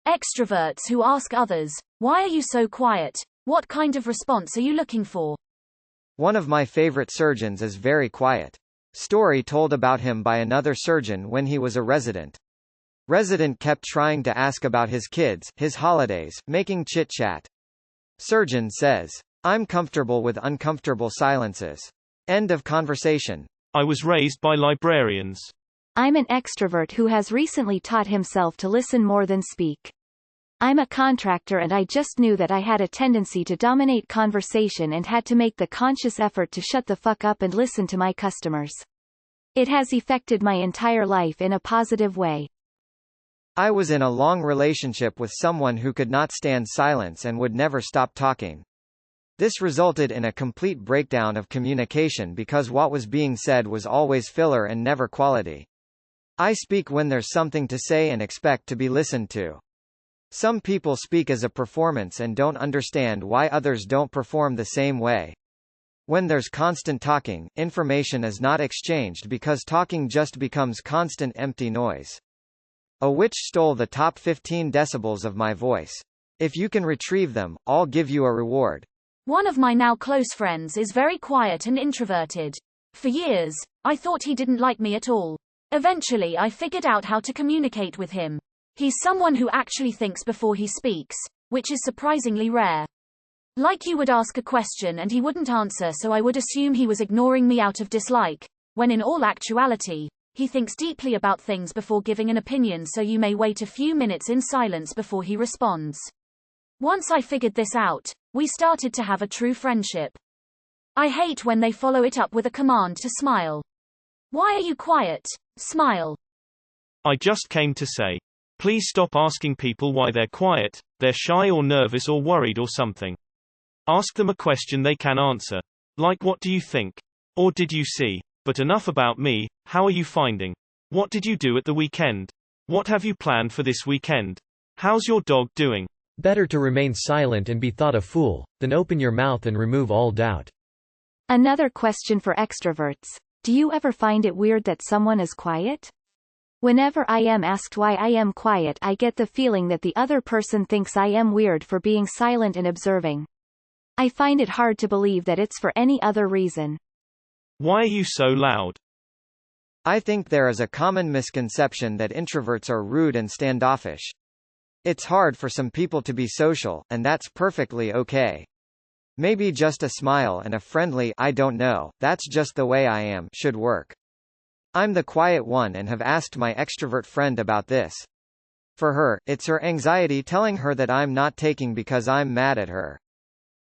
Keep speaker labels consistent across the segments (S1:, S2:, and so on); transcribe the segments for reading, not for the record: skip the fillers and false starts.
S1: Extroverts who ask others, "Why are you so quiet?" What kind of response are you looking for?
S2: One of my favorite surgeons is very quiet. Story told about him by another surgeon when he was a resident. Resident kept trying to ask about his kids, his holidays, making chit-chat. Surgeon says, "I'm comfortable with uncomfortable silences." End of conversation.
S3: I was raised by librarians.
S4: I'm an extrovert who has recently taught himself to listen more than speak. I'm a contractor and I just knew that I had a tendency to dominate conversation and had to make the conscious effort to shut the fuck up and listen to my customers. It has affected my entire life in a positive way.
S2: I was in a long relationship with someone who could not stand silence and would never stop talking. This resulted in a complete breakdown of communication because what was being said was always filler and never quality. I speak when there's something to say and expect to be listened to. Some people speak as a performance and don't understand why others don't perform the same way. When there's constant talking, information is not exchanged because talking just becomes constant empty noise. A witch stole the top 15 decibels of my voice. If you can retrieve them, I'll give you a reward.
S1: One of my now close friends is very quiet and introverted. For years, I thought he didn't like me at all. Eventually I figured out how to communicate with him. He's someone who actually thinks before he speaks, which is surprisingly rare. Like you would ask a question and he wouldn't answer, so I would assume he was ignoring me out of dislike, when in all actuality, he thinks deeply about things before giving an opinion, so you may wait a few minutes in silence before he responds. Once I figured this out, we started to have a true friendship. I hate when they follow it up with a command to smile. Why are you quiet? Smile.
S3: I just came to say, please stop asking people why they're quiet, they're shy or nervous or worried or something. Ask them a question they can answer. Like, what do you think? Or did you see? But enough about me, how are you finding? What did you do at the weekend? What have you planned for this weekend? How's your dog doing?
S5: Better to remain silent and be thought a fool, than open your mouth and remove all doubt.
S4: Another question for extroverts. Do you ever find it weird that someone is quiet? Whenever I am asked why I am quiet, I get the feeling that the other person thinks I am weird for being silent and observing. I find it hard to believe that it's for any other reason.
S3: Why are you so loud?
S2: I think there is a common misconception that introverts are rude and standoffish. It's hard for some people to be social, and that's perfectly okay. Maybe just a smile and a friendly "I don't know, that's just the way I am" should work. I'm the quiet one and have asked my extrovert friend about this. For her, it's her anxiety telling her that I'm not taking because I'm mad at her.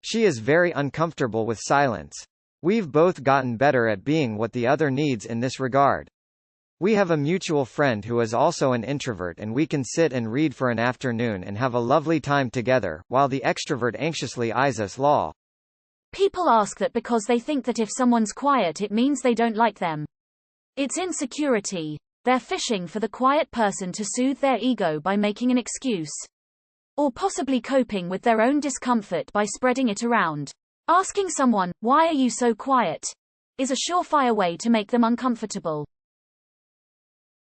S2: She is very uncomfortable with silence. We've both gotten better at being what the other needs in this regard. We have a mutual friend who is also an introvert, and we can sit and read for an afternoon and have a lovely time together, while the extrovert anxiously eyes us. Lol.
S1: People ask that because they think that if someone's quiet it means they don't like them. It's insecurity. They're fishing for the quiet person to soothe their ego by making an excuse. Or possibly coping with their own discomfort by spreading it around. Asking someone, "Why are you so quiet?" is a surefire way to make them uncomfortable.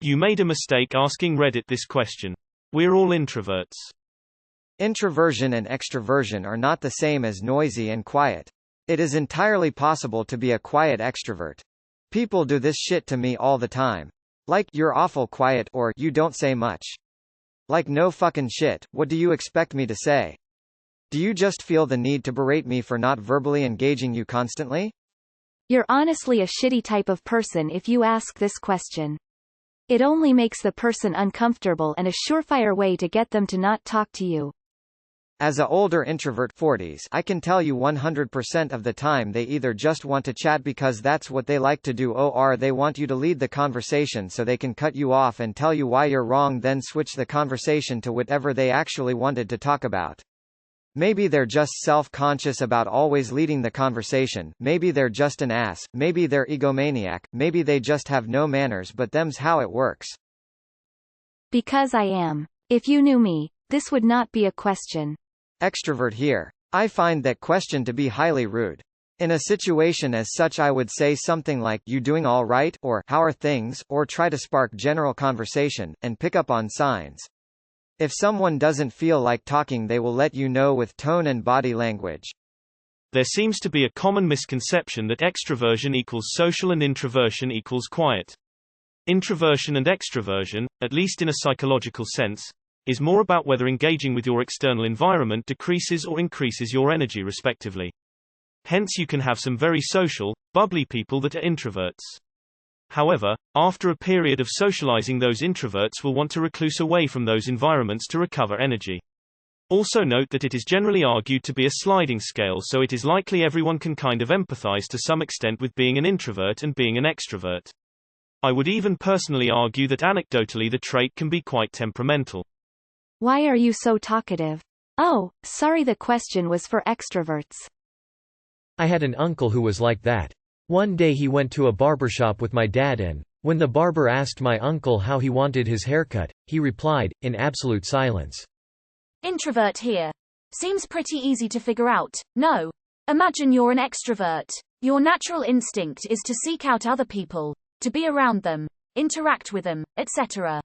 S3: You made a mistake asking Reddit this question. We're all introverts.
S2: Introversion and extroversion are not the same as noisy and quiet. It is entirely possible to be a quiet extrovert. People do this shit to me all the time. Like, "You're awful quiet," or "You don't say much." Like, no fucking shit, what do you expect me to say? Do you just feel the need to berate me for not verbally engaging you constantly?
S4: You're honestly a shitty type of person if you ask this question. It only makes the person uncomfortable and a surefire way to get them to not talk to you.
S2: As a older introvert 40s, I can tell you 100% of the time they either just want to chat because that's what they like to do, or they want you to lead the conversation so they can cut you off and tell you why you're wrong, then switch the conversation to whatever they actually wanted to talk about. Maybe they're just self-conscious about always leading the conversation, maybe they're just an ass, maybe they're egomaniac, maybe they just have no manners, but them's how it works.
S4: Because I am. If you knew me, this would not be a question.
S2: Extrovert here. I find that question to be highly rude. In a situation as such I would say something like, "You doing all right?" or "How are things?" or try to spark general conversation, and pick up on signs. If someone doesn't feel like talking, they will let you know with tone and body language.
S3: There seems to be a common misconception that extroversion equals social and introversion equals quiet. Introversion and extroversion, at least in a psychological sense, is more about whether engaging with your external environment decreases or increases your energy respectively. Hence you can have some very social, bubbly people that are introverts. However, after a period of socializing, those introverts will want to recluse away from those environments to recover energy. Also note that it is generally argued to be a sliding scale, so it is likely everyone can kind of empathize to some extent with being an introvert and being an extrovert. I would even personally argue that anecdotally the trait can be quite temperamental.
S4: Why are you so talkative? Oh, sorry, the question was for extroverts.
S5: I had an uncle who was like that. One day he went to a barbershop with my dad and, when the barber asked my uncle how he wanted his haircut, he replied, in absolute silence.
S1: Introvert here. Seems pretty easy to figure out, no? Imagine you're an extrovert. Your natural instinct is to seek out other people, to be around them, interact with them, etc.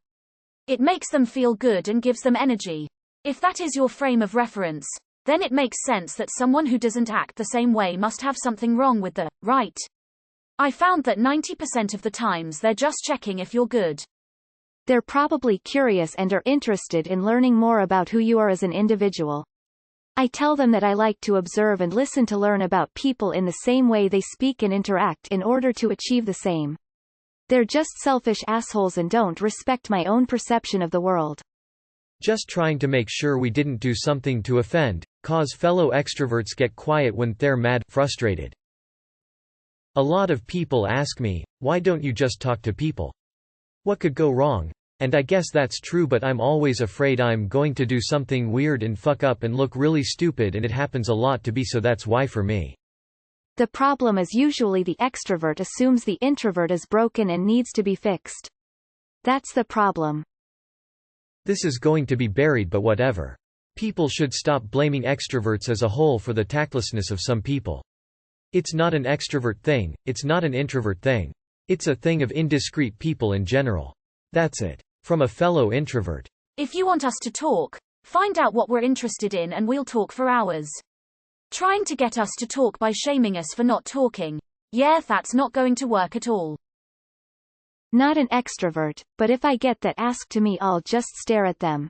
S1: It makes them feel good and gives them energy. If that is your frame of reference, then it makes sense that someone who doesn't act the same way must have something wrong with the right. I found that 90% of the times they're just checking if you're good.
S4: They're probably curious and are interested in learning more about who you are as an individual. I tell them that I like to observe and listen to learn about people in the same way they speak and interact in order to achieve the same. They're just selfish assholes and don't respect my own perception of the world.
S5: Just trying to make sure we didn't do something to offend, cause fellow extroverts get quiet when they're mad, frustrated. A lot of people ask me, why don't you just talk to people? What could go wrong? And I guess that's true, but I'm always afraid I'm going to do something weird and fuck up and look really stupid, and it happens a lot to be, so that's why for me.
S4: The problem is usually the extrovert assumes the introvert is broken and needs to be fixed. That's the problem.
S5: This is going to be buried, but whatever. People should stop blaming extroverts as a whole for the tactlessness of some people. It's not an extrovert thing, it's not an introvert thing. It's a thing of indiscreet people in general. That's it. From a fellow introvert.
S1: If you want us to talk, find out what we're interested in and we'll talk for hours. Trying to get us to talk by shaming us for not talking, yeah, that's not going to work at all.
S4: Not an extrovert, but if I get that asked to me, I'll just stare at them.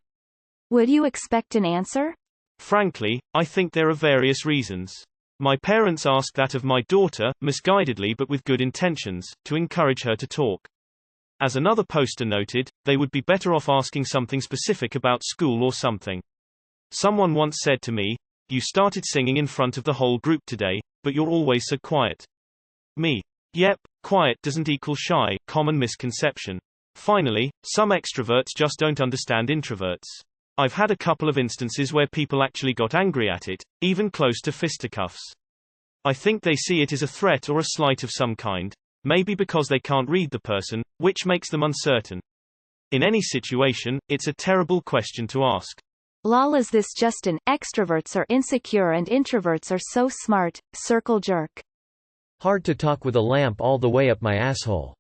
S4: Would you expect an answer?
S3: Frankly, I think there are various reasons. My parents asked that of my daughter, misguidedly but with good intentions, to encourage her to talk. As another poster noted, they would be better off asking something specific about school or something. Someone once said to me, "You started singing in front of the whole group today, but you're always so quiet." Me. Yep, quiet doesn't equal shy, common misconception. Finally, some extroverts just don't understand introverts. I've had a couple of instances where people actually got angry at it, even close to fisticuffs. I think they see it as a threat or a slight of some kind, maybe because they can't read the person, which makes them uncertain. In any situation, it's a terrible question to ask.
S4: Lol, is this just an extroverts are insecure and introverts are so smart, circle jerk?
S5: Hard to talk with a lamp all the way up my asshole.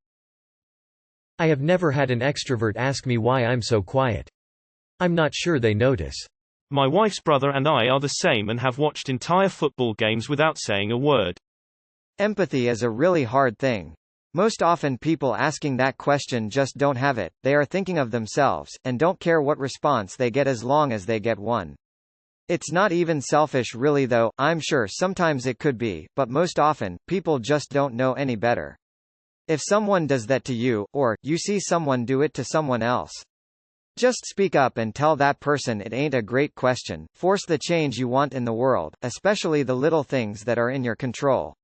S5: I have never had an extrovert ask me why I'm so quiet. I'm not sure they notice.
S3: My wife's brother and I are the same and have watched entire football games without saying a word.
S2: Empathy is a really hard thing. Most often people asking that question just don't have it, they are thinking of themselves, and don't care what response they get as long as they get one. It's not even selfish really though, I'm sure sometimes it could be, but most often, people just don't know any better. If someone does that to you, or, you see someone do it to someone else, just speak up and tell that person it ain't a great question, force the change you want in the world, especially the little things that are in your control.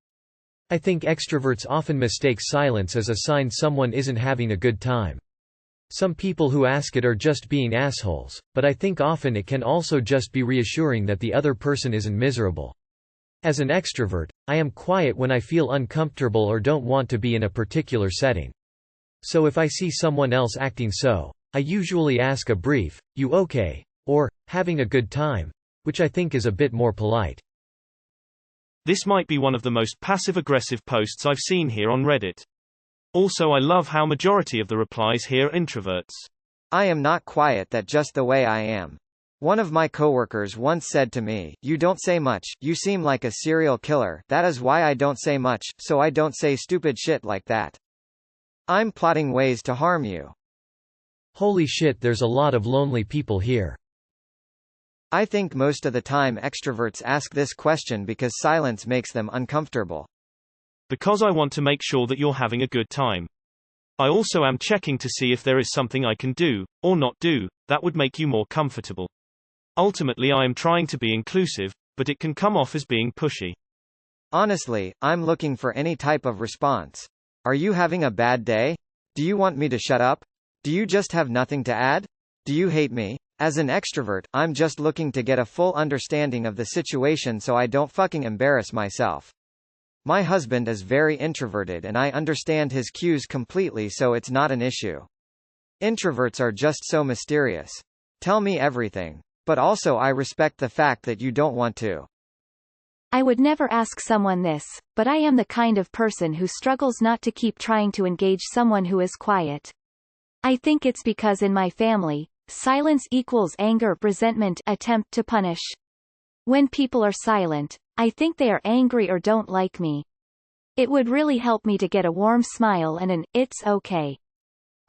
S5: I think extroverts often mistake silence as a sign someone isn't having a good time. Some people who ask it are just being assholes, but I think often it can also just be reassuring that the other person isn't miserable. As an extrovert, I am quiet when I feel uncomfortable or don't want to be in a particular setting. So if I see someone else acting so, I usually ask a brief, "You okay?" or, "Having a good time?" which I think is a bit more polite.
S3: This might be one of the most passive-aggressive posts I've seen here on Reddit. Also, I love how majority of the replies here are introverts.
S2: I am not quiet, that just the way I am. One of my coworkers once said to me, "You don't say much, you seem like a serial killer." That is why I don't say much, so I don't say stupid shit like that. I'm plotting ways to harm you.
S5: Holy shit, there's a lot of lonely people here.
S2: I think most of the time extroverts ask this question because silence makes them uncomfortable.
S3: Because I want to make sure that you're having a good time. I also am checking to see if there is something I can do, or not do, that would make you more comfortable. Ultimately, I am trying to be inclusive, but it can come off as being pushy.
S2: Honestly, I'm looking for any type of response. Are you having a bad day? Do you want me to shut up? Do you just have nothing to add? Do you hate me? As an extrovert, I'm just looking to get a full understanding of the situation so I don't fucking embarrass myself. My husband is very introverted and I understand his cues completely, so it's not an issue. Introverts are just so mysterious. Tell me everything. But also I respect the fact that you don't want to.
S4: I would never ask someone this, but I am the kind of person who struggles not to keep trying to engage someone who is quiet. I think it's because in my family, silence equals anger, resentment, attempt to punish. When people are silent, I think they are angry or don't like me. It would really help me to get a warm smile and an "it's okay.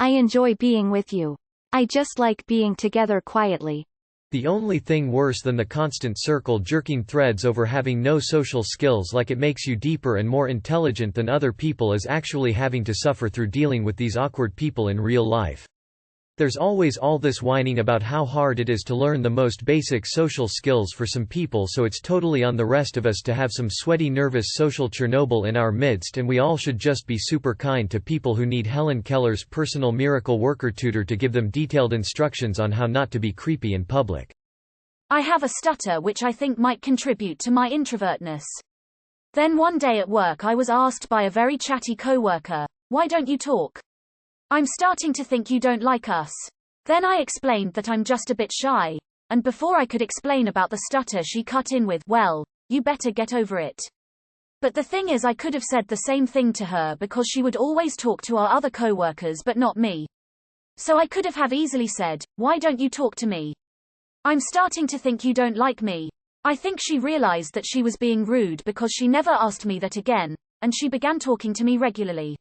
S4: I enjoy being with you. I just like being together quietly."
S5: The only thing worse than the constant circle-jerking threads over having no social skills like it makes you deeper and more intelligent than other people is actually having to suffer through dealing with these awkward people in real life. There's always all this whining about how hard it is to learn the most basic social skills for some people, so it's totally on the rest of us to have some sweaty, nervous social Chernobyl in our midst, and we all should just be super kind to people who need Helen Keller's personal miracle worker tutor to give them detailed instructions on how not to be creepy in public.
S1: I have a stutter which I think might contribute to my introvertness. Then one day at work I was asked by a very chatty coworker, "Why don't you talk? I'm starting to think you don't like us." Then I explained that I'm just a bit shy, and before I could explain about the stutter she cut in with, "Well, you better get over it." But the thing is, I could have said the same thing to her because she would always talk to our other coworkers but not me. So I could have easily said, "Why don't you talk to me? I'm starting to think you don't like me." I think she realized that she was being rude because she never asked me that again, and she began talking to me regularly.